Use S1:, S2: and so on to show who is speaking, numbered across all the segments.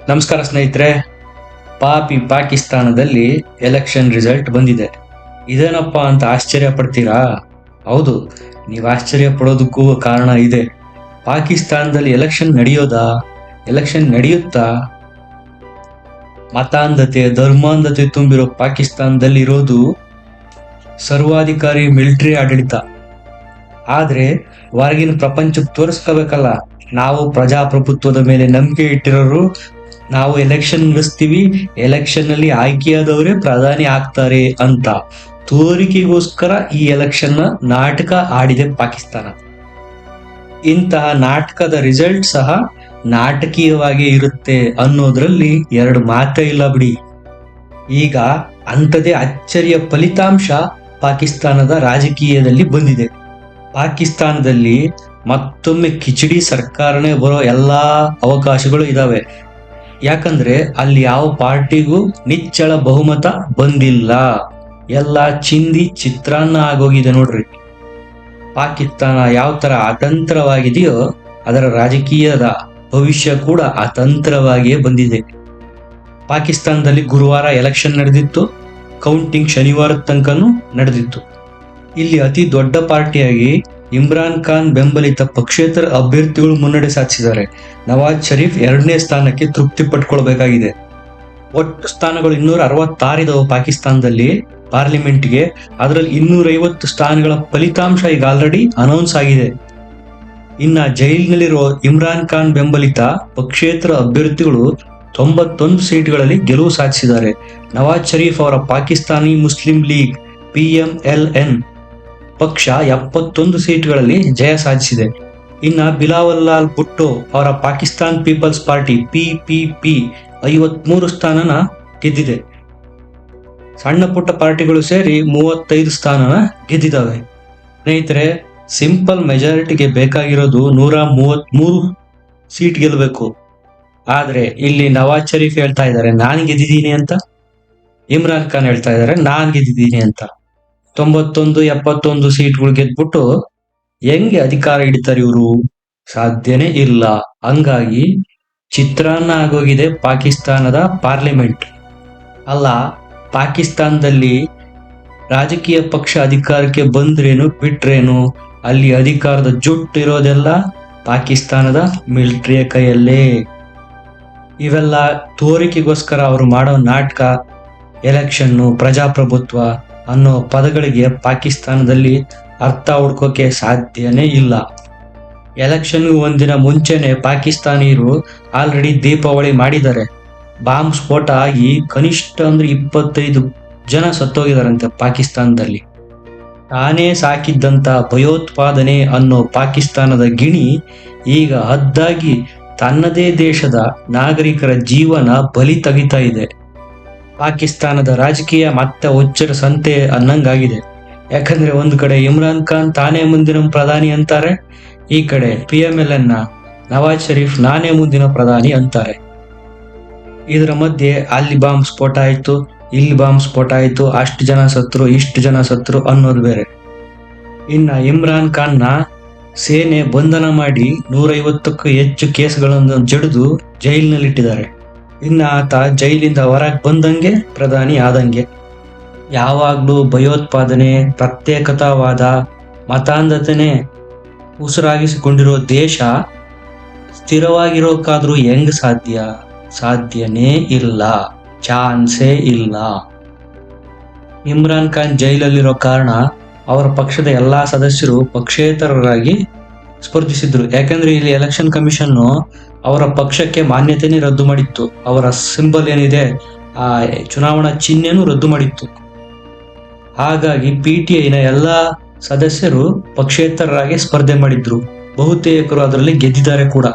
S1: ನಮಸ್ಕಾರ ಸ್ನೇಹಿತರೆ. ಪಾಕಿಸ್ತಾನದಲ್ಲಿ ಎಲೆಕ್ಷನ್ ರಿಸಲ್ಟ್ ಬಂದಿದೆ. ಇದೇನಪ್ಪ ಅಂತ ಆಶ್ಚರ್ಯ ಪಡ್ತೀರಾ? ಹೌದು, ನೀವು ಆಶ್ಚರ್ಯ ಪಡೋದಕ್ಕೂ ಕಾರಣ ಇದೆ. ಪಾಕಿಸ್ತಾನದಲ್ಲಿ ಎಲೆಕ್ಷನ್ ನಡೆಯುತ್ತಾ? ಮತಾಂಧತೆ, ಧರ್ಮಾಂಧತೆ ತುಂಬಿರೋ ಪಾಕಿಸ್ತಾನದಲ್ಲಿ ಇರೋದು ಸರ್ವಾಧಿಕಾರಿ ಮಿಲಿಟರಿ ಆಡಳಿತ. ಆದ್ರೆ ಹೊರಗಿನ ಪ್ರಪಂಚಕ್ಕೆ ತೋರಿಸ್ಕೋಬೇಕಲ್ಲ, ನಾವು ಪ್ರಜಾಪ್ರಭುತ್ವದ ಮೇಲೆ ನಂಬಿಕೆ ಇಟ್ಟಿರೋರು, ನಾವು ಎಲೆಕ್ಷನ್ ನಡೆಸ್ತೀವಿ, ಎಲೆಕ್ಷನ್ ಅಲ್ಲಿ ಆಯ್ಕೆಯಾದವರೇ ಪ್ರಧಾನಿ ಆಗ್ತಾರೆ ಅಂತ ತೋರಿಕೆಗೋಸ್ಕರ ಈ ಎಲೆಕ್ಷನ್ ನಾಟಕ ಆಡಿದೆ ಪಾಕಿಸ್ತಾನ. ಇಂತಹ ನಾಟಕದ ರಿಸಲ್ಟ್ ಸಹ ನಾಟಕೀಯವಾಗಿ ಇರುತ್ತೆ ಅನ್ನೋದ್ರಲ್ಲಿ ಎರಡು ಮಾತೇ ಇಲ್ಲ ಬಿಡಿ. ಈಗ ಅಂಥದೇ ಅಚ್ಚರಿಯ ಫಲಿತಾಂಶ ಪಾಕಿಸ್ತಾನದ ರಾಜಕೀಯದಲ್ಲಿ ಬಂದಿದೆ. ಪಾಕಿಸ್ತಾನದಲ್ಲಿ ಮತ್ತೊಮ್ಮೆ ಕಿಚಡಿ ಸರ್ಕಾರನೇ ಬರೋ ಎಲ್ಲಾ ಅವಕಾಶಗಳು ಇದಾವೆ. ಯಾಕಂದ್ರೆ ಅಲ್ಲಿ ಯಾವ ಪಾರ್ಟಿಗೂ ನಿಚ್ಚಳ ಬಹುಮತ ಬಂದಿಲ್ಲ, ಎಲ್ಲ ಚಿಂದಿ ಚಿತ್ರಾನ್ನ ಆಗೋಗಿದೆ ನೋಡ್ರಿ. ಪಾಕಿಸ್ತಾನ ಯಾವ ತರ ಅತಂತ್ರವಾಗಿದೆಯೋ ಅದರ ರಾಜಕೀಯದ ಭವಿಷ್ಯ ಕೂಡ ಅತಂತ್ರವಾಗಿಯೇ ಬಂದಿದೆ. ಪಾಕಿಸ್ತಾನದಲ್ಲಿ ಗುರುವಾರ ಎಲೆಕ್ಷನ್ ನಡೆದಿತ್ತು, ಕೌಂಟಿಂಗ್ ಶನಿವಾರದ ತನಕನೂ ನಡೆದಿತ್ತು. ಇಲ್ಲಿ ಅತಿ ದೊಡ್ಡ ಪಾರ್ಟಿಯಾಗಿ ಇಮ್ರಾನ್ ಖಾನ್ ಬೆಂಬಲಿತ ಪಕ್ಷೇತರ ಅಭ್ಯರ್ಥಿಗಳು ಮುನ್ನಡೆ ಸಾಧಿಸಿದ್ದಾರೆ. ನವಾಜ್ ಶರೀಫ್ 2ನೇ ಸ್ಥಾನಕ್ಕೆ ತೃಪ್ತಿ ಪಟ್ಕೊಳ್ಬೇಕಾಗಿದೆ. ಒಟ್ಟು ಸ್ಥಾನಗಳು 266 ಇದಾವೆ ಪಾಕಿಸ್ತಾನದಲ್ಲಿ ಪಾರ್ಲಿಮೆಂಟ್ಗೆ. ಅದರಲ್ಲಿ 250 ಸ್ಥಾನಗಳ ಫಲಿತಾಂಶ ಈಗ ಆಲ್ರೆಡಿ ಅನೌನ್ಸ್ ಆಗಿದೆ. ಇನ್ನ ಜೈಲಿನಲ್ಲಿರೋ ಇಮ್ರಾನ್ ಖಾನ್ ಬೆಂಬಲಿತ ಪಕ್ಷೇತರ ಅಭ್ಯರ್ಥಿಗಳು 91 ಸೀಟ್ಗಳಲ್ಲಿ ಗೆಲುವು ಸಾಧಿಸಿದ್ದಾರೆ. ನವಾಜ್ ಶರೀಫ್ ಅವರ ಪಾಕಿಸ್ತಾನಿ ಮುಸ್ಲಿಂ ಲೀಗ್ PMLN ಪಕ್ಷ 71 ಸೀಟ್ಗಳಲ್ಲಿ ಜಯ ಸಾಧಿಸಿದೆ. ಇನ್ನ ಬಿಲಾವಲ್ ಭುಟ್ಟೋ ಅವರ ಪಾಕಿಸ್ತಾನ್ ಪೀಪಲ್ಸ್ ಪಾರ್ಟಿ PPP 53 ಸ್ಥಾನನ ಗೆದ್ದಿದೆ. ಸಣ್ಣ ಪುಟ್ಟ ಪಾರ್ಟಿಗಳು ಸೇರಿ 35 ಸ್ಥಾನನ ಗೆದ್ದಿದ್ದಾವೆ. ಸ್ನೇಹಿತರೆ, ಸಿಂಪಲ್ ಮೆಜಾರಿಟಿಗೆ ಬೇಕಾಗಿರೋದು 133 ಸೀಟ್ ಗೆಲ್ಲಬೇಕು. ಆದ್ರೆ ಇಲ್ಲಿ ನವಾಜ್ ಶರೀಫ್ ಹೇಳ್ತಾ ಇದ್ದಾರೆ ನಾನ್ ಗೆದ್ದಿದ್ದೀನಿ ಅಂತ, ಇಮ್ರಾನ್ ಖಾನ್ ಹೇಳ್ತಾ ಇದ್ದಾರೆ ನಾನ್ ಗೆದ್ದಿದ್ದೀನಿ ಅಂತ. 91, 71 ಸೀಟ್ಗಳು ಗೆದ್ಬಿಟ್ಟು ಹೆಂಗೆ ಅಧಿಕಾರ ಹಿಡಿತಾರೆ ಇವರು? ಸಾಧ್ಯನೇ ಇಲ್ಲ. ಹಂಗಾಗಿ ಚಿತ್ರಾನ್ನ ಆಗೋಗಿದೆ ಪಾಕಿಸ್ತಾನದ ಪಾರ್ಲಿಮೆಂಟ್. ಅಲ್ಲ, ಪಾಕಿಸ್ತಾನದಲ್ಲಿ ರಾಜಕೀಯ ಪಕ್ಷ ಅಧಿಕಾರಕ್ಕೆ ಬಂದ್ರೇನು ಬಿಟ್ರೇನು, ಅಲ್ಲಿ ಅಧಿಕಾರದ ಜುಟ್ಟು ಇರೋದೆಲ್ಲ ಪಾಕಿಸ್ತಾನದ ಮಿಲಿಟರಿಯ ಕೈಯಲ್ಲೇ. ಇವೆಲ್ಲ ತೋರಿಕೆಗೋಸ್ಕರ ಅವರು ಮಾಡೋ ನಾಟಕ. ಎಲೆಕ್ಷನ್ನು, ಪ್ರಜಾಪ್ರಭುತ್ವ ಅನ್ನೋ ಪದಗಳಿಗೆ ಪಾಕಿಸ್ತಾನದಲ್ಲಿ ಅರ್ಥ ಹುಡ್ಕೋಕೆ ಸಾಧ್ಯನೇ ಇಲ್ಲ. ಎಲೆಕ್ಷನ್ಗೂ ಒಂದಿನ ಮುಂಚೆನೆ ಪಾಕಿಸ್ತಾನಿಯರು ಆಲ್ರೆಡಿ ದೀಪಾವಳಿ ಮಾಡಿದ್ದಾರೆ. ಬಾಂಬ್ ಸ್ಫೋಟ ಆಗಿ ಕನಿಷ್ಠ ಅಂದ್ರೆ 25 ಜನ ಸತ್ತೋಗಿದಾರಂತೆ ಪಾಕಿಸ್ತಾನದಲ್ಲಿ. ತಾನೇ ಸಾಕಿದ್ದಂತ ಭಯೋತ್ಪಾದನೆ ಅನ್ನೋ ಪಾಕಿಸ್ತಾನದ ಗಿಣಿ ಈಗ ಹದ್ದಾಗಿ ತನ್ನದೇ ದೇಶದ ನಾಗರಿಕರ ಜೀವನ ಬಲಿ ತೆಗಿತಾ ಇದೆ. ಪಾಕಿಸ್ತಾನದ ರಾಜಕೀಯ ಮತ್ತೆ ಹುಚ್ಚರ ಸಂತೆ ಅನ್ನಂಗಾಗಿದೆ. ಯಾಕಂದ್ರೆ ಒಂದು ಕಡೆ ಇಮ್ರಾನ್ ಖಾನ್ ತಾನೇ ಮುಂದಿನ ಪ್ರಧಾನಿ ಅಂತಾರೆ, ಈ ಕಡೆ PMLN ನವಾಜ್ ಶರೀಫ್ ನಾನೇ ಮುಂದಿನ ಪ್ರಧಾನಿ ಅಂತಾರೆ. ಇದರ ಮಧ್ಯೆ ಅಲ್ಲಿ ಬಾಂಬ್ ಸ್ಫೋಟ ಆಯ್ತು, ಇಲ್ಲಿ ಬಾಂಬ್ ಸ್ಫೋಟ ಆಯ್ತು, ಅಷ್ಟು ಜನ ಸತ್ರು, ಇಷ್ಟು ಜನ ಸತ್ರು ಅನ್ನೋದು ಬೇರೆ. ಇನ್ನ ಇಮ್ರಾನ್ ಖಾನ್ನ ಸೇನೆ ಬಂಧನ ಮಾಡಿ 150ಕ್ಕೂ ಹೆಚ್ಚು ಕೇಸ್ಗಳನ್ನು ಜಡಿದು ಜೈಲಿನಲ್ಲಿಟ್ಟಿದ್ದಾರೆ. ಇನ್ನ ಆತ ಜೈಲಿಂದ ಹೊರಗೆ ಬಂದಂಗೆ ಪ್ರಧಾನಿ ಆದಂಗೆ. ಯಾವಾಗ್ಲೂ ಭಯೋತ್ಪಾದನೆ, ಪ್ರತ್ಯೇಕತಾವಾದ, ಮತಾಂಧತೆನೇ ಉಸಿರಾಗಿಸಿಕೊಂಡಿರೋ ದೇಶ ಸ್ಥಿರವಾಗಿರೋಕಾದ್ರೂ ಹೆಂಗ್ ಸಾಧ್ಯ? ಸಾಧ್ಯನೇ ಇಲ್ಲ, ಚಾನ್ಸೇ ಇಲ್ಲ. ಇಮ್ರಾನ್ ಖಾನ್ ಜೈಲಲ್ಲಿರೋ ಕಾರಣ ಅವರ ಪಕ್ಷದ ಎಲ್ಲಾ ಸದಸ್ಯರು ಪಕ್ಷೇತರರಾಗಿ ಸ್ಪರ್ಧಿಸಿದ್ರು. ಯಾಕಂದ್ರೆ ಇಲ್ಲಿ ಎಲೆಕ್ಷನ್ ಕಮಿಷನ್ ಅವರ ಪಕ್ಷಕ್ಕೆ ಮಾನ್ಯತೆನೇ ರದ್ದು ಮಾಡಿತ್ತು. ಅವರ ಸಿಂಬಲ್ ಏನಿದೆ, ಆ ಚುನಾವಣಾ ಚಿಹ್ನೆನೂ ರದ್ದು ಮಾಡಿತ್ತು. ಹಾಗಾಗಿ PTIನ ಎಲ್ಲಾ ಸದಸ್ಯರು ಪಕ್ಷೇತರರಾಗಿ ಸ್ಪರ್ಧೆ ಮಾಡಿದ್ರು. ಬಹುತೇಕರು ಅದರಲ್ಲಿ ಗೆದ್ದಿದ್ದಾರೆ ಕೂಡ.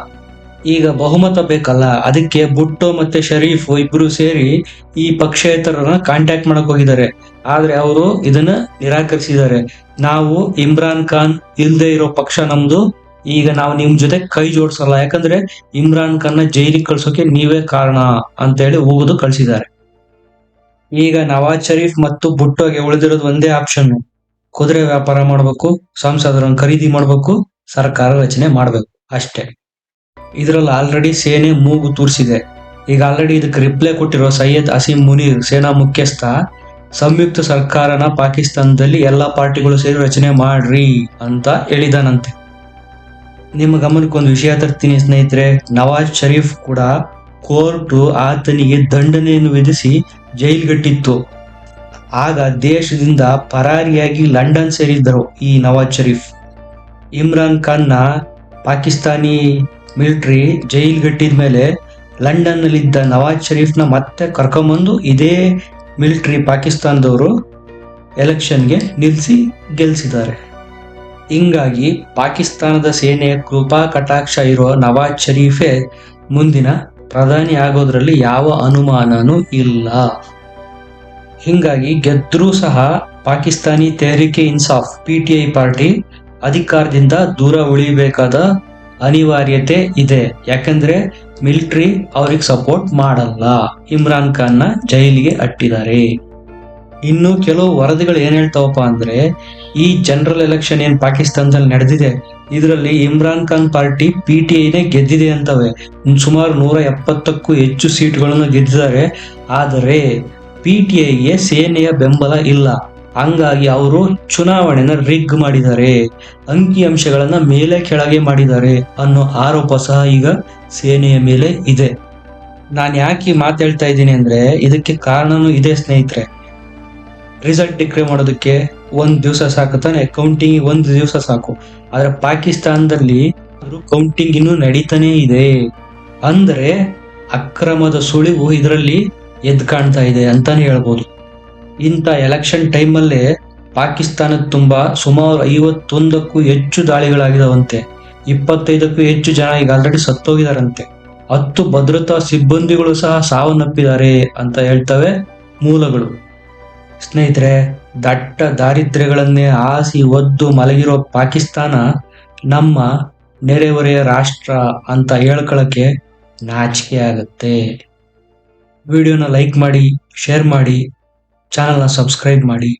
S1: ಈಗ ಬಹುಮತ ಬೇಕಲ್ಲ, ಅದಕ್ಕೆ ಭುಟ್ಟೋ ಮತ್ತೆ ಶರೀಫ್ ಇಬ್ರು ಸೇರಿ ಈ ಪಕ್ಷೇತರರನ್ನ ಕಾಂಟ್ಯಾಕ್ಟ್ ಮಾಡಕ್ ಹೋಗಿದ್ದಾರೆ. ಆದ್ರೆ ಅವರು ಇದನ್ನ ನಿರಾಕರಿಸಿದ್ದಾರೆ. ನಾವು ಇಮ್ರಾನ್ ಖಾನ್ ಇಲ್ದೇ ಇರೋ ಪಕ್ಷ ನಮ್ದು, ಈಗ ನಾವು ನಿಮ್ ಜೊತೆ ಕೈ ಜೋಡಿಸಲ್ಲ, ಯಾಕಂದ್ರೆ ಇಮ್ರಾನ್ ಖಾನ್ನ ಜೈಲಿಗೆ ಕಳ್ಸೋಕೆ ನೀವೇ ಕಾರಣ ಅಂತ ಹೇಳಿ ಹೋಗುದು ಕಳ್ಸಿದ್ದಾರೆ. ಈಗ ನವಾಜ್ ಶರೀಫ್ ಮತ್ತು ಭುಟ್ಟೋಗೆ ಉಳಿದಿರೋದು ಒಂದೇ ಆಪ್ಷನ್, ಕುದುರೆ ವ್ಯಾಪಾರ ಮಾಡ್ಬೇಕು, ಸಂಸದರನ್ನು ಖರೀದಿ ಮಾಡ್ಬೇಕು, ಸರ್ಕಾರ ರಚನೆ ಮಾಡ್ಬೇಕು ಅಷ್ಟೇ. ಇದರಲ್ಲಿ ಆಲ್ರೆಡಿ ಸೇನೆ ಮೂಗು ತೂರಿಸಿದೆ. ಈಗ ಆಲ್ರೆಡಿ ಇದಕ್ಕೆ ರಿಪ್ಲೈ ಕೊಟ್ಟಿರೋ ಸೈಯದ್ ಅಸೀಂ ಮುನೀರ್, ಸೇನಾ ಮುಖ್ಯಸ್ಥ, ಸಂಯುಕ್ತ ಸರ್ಕಾರನ ಪಾಕಿಸ್ತಾನದಲ್ಲಿ ಎಲ್ಲಾ ಪಾರ್ಟಿಗಳು ಸೇರಿ ರಚನೆ ಮಾಡ್ರಿ ಅಂತ ಹೇಳಿದಾನಂತೆ. ನಿಮ್ಮ ಗಮನಕ್ಕೊಂದು ವಿಷಯ ತರ್ತೀನಿ ಸ್ನೇಹಿತರೆ, ನವಾಜ್ ಶರೀಫ್ ಕೂಡ ಕೋರ್ಟು ಆತನಿಗೆ ದಂಡನೆಯನ್ನು ವಿಧಿಸಿ ಜೈಲ್ಗಟ್ಟಿತ್ತು. ಆಗ ದೇಶದಿಂದ ಪರಾರಿಯಾಗಿ ಲಂಡನ್ ಸೇರಿದ್ದರು ಈ ನವಾಜ್ ಶರೀಫ್. ಇಮ್ರಾನ್ ಖಾನ್ನ ಪಾಕಿಸ್ತಾನಿ ಮಿಲಿಟರಿ ಜೈಲ್ಗಟ್ಟಿದ ಮೇಲೆ ಲಂಡನ್ನಲ್ಲಿದ್ದ ನವಾಜ್ ಶರೀಫ್ನ ಮತ್ತೆ ಕರ್ಕೊಂಬಂದು ಇದೇ ಮಿಲಿಟರಿ ಪಾಕಿಸ್ತಾನದವರು ಎಲೆಕ್ಷನ್ಗೆ ನಿಲ್ಲಿಸಿ ಗೆಲ್ಲಿಸಿದ್ದಾರೆ. ಹಿಂಗಾಗಿ ಪಾಕಿಸ್ತಾನದ ಸೇನೆಯ ಕೃಪಾ ಕಟಾಕ್ಷ ಇರೋ ನವಾಜ್ ಶರೀಫೇ ಮುಂದಿನ ಪ್ರಧಾನಿ ಆಗೋದ್ರಲ್ಲಿ ಯಾವ ಅನುಮಾನನೂ ಇಲ್ಲ. ಹಿಂಗಾಗಿ ಗೆದ್ರೂ ಸಹ ಪಾಕಿಸ್ತಾನಿ ತೆಹ್ರೀಕೆ ಇನ್ಸಾಫ್ PTI ಪಾರ್ಟಿ ಅಧಿಕಾರದಿಂದ ದೂರ ಉಳಿಬೇಕಾದ ಅನಿವಾರ್ಯತೆ ಇದೆ. ಯಾಕಂದ್ರೆ ಮಿಲಿಟರಿ ಅವ್ರಿಗೆ ಸಪೋರ್ಟ್ ಮಾಡಲ್ಲ, ಇಮ್ರಾನ್ ಖಾನ್ನ ಜೈಲಿಗೆ ಅಟ್ಟಿದ್ದಾರೆ. ಇನ್ನು ಕೆಲವು ವರದಿಗಳು ಏನ್ ಹೇಳ್ತಾವಪ್ಪ ಅಂದ್ರೆ, ಈ ಜನರಲ್ ಎಲೆಕ್ಷನ್ ಏನ್ ಪಾಕಿಸ್ತಾನದಲ್ಲಿ ನಡೆದಿದೆ ಇದರಲ್ಲಿ ಇಮ್ರಾನ್ ಖಾನ್ ಪಾರ್ಟಿ PTIನೇ ಗೆದ್ದಿದೆ ಅಂತವೆ. ಸುಮಾರು 170ಕ್ಕೂ ಹೆಚ್ಚು ಸೀಟ್ಗಳನ್ನು ಗೆದ್ದಿದ್ದಾರೆ. ಆದರೆ PTIಗೆ ಸೇನೆಯ ಬೆಂಬಲ ಇಲ್ಲ. ಹಂಗಾಗಿ ಅವರು ಚುನಾವಣೆನ ರಿಗ್ ಮಾಡಿದ್ದಾರೆ, ಅಂಕಿ ಅಂಶಗಳನ್ನ ಮೇಲೆ ಕೆಳಗೆ ಮಾಡಿದ್ದಾರೆ ಅನ್ನೋ ಆರೋಪ ಸಹ ಈಗ ಸೇನೆಯ ಮೇಲೆ ಇದೆ. ನಾನು ಯಾಕೆ ಮಾತಾಡ್ತಾ ಇದ್ದೀನಿ ಅಂದ್ರೆ ಇದಕ್ಕೆ ಕಾರಣನೂ ಇದೆ ಸ್ನೇಹಿತರೆ. ರಿಸಲ್ಟ್ ಡಿಕ್ಲೇರ್ ಮಾಡೋದಕ್ಕೆ 1 ದಿವಸ ಸಾಕು ತಾನೆ, ಕೌಂಟಿಂಗ್ 1 ದಿವಸ ಸಾಕು. ಆದ್ರೆ ಪಾಕಿಸ್ತಾನದಲ್ಲಿ ಕೌಂಟಿಂಗ್ ಇನ್ನೂ ನಡೀತಾನೆ ಇದೆ. ಅಂದ್ರೆ ಅಕ್ರಮದ ಸುಳಿವು ಇದರಲ್ಲಿ ಎದ್ದು ಕಾಣ್ತಾ ಇದೆ ಅಂತಾನೆ ಹೇಳ್ಬೋದು. ಇಂಥ ಎಲೆಕ್ಷನ್ ಟೈಮಲ್ಲೇ ಪಾಕಿಸ್ತಾನದ ತುಂಬಾ ಸುಮಾರು 51ಕ್ಕೂ ಹೆಚ್ಚು ದಾಳಿಗಳಾಗಿದಾವಂತೆ. 25ಕ್ಕೂ ಹೆಚ್ಚು ಜನ ಈಗ ಆಲ್ರೆಡಿ ಸತ್ತೋಗಿದಾರಂತೆ. 10 ಭದ್ರತಾ ಸಿಬ್ಬಂದಿಗಳು ಸಹ ಸಾವನ್ನಪ್ಪಿದ್ದಾರೆ ಅಂತ ಹೇಳ್ತವೆ ಮೂಲಗಳು. ಸ್ನೇಹಿತರೆ, ದಟ್ಟ ದಾರಿದ್ರ್ಯಗಳನ್ನೇ ಆಸಿ ಒದ್ದು ಮಲಗಿರೋ ಪಾಕಿಸ್ತಾನ ನಮ್ಮ ನೆರೆಹೊರೆಯ ರಾಷ್ಟ್ರ ಅಂತ ಹೇಳ್ಕೊಳಕ್ಕೆ ನಾಚಿಕೆ ಆಗುತ್ತೆ. ವಿಡಿಯೋನ ಲೈಕ್ ಮಾಡಿ, ಶೇರ್ ಮಾಡಿ, ಚಾನಲ್ನ ಸಬ್ಸ್ಕ್ರೈಬ್ ಮಾಡಿ.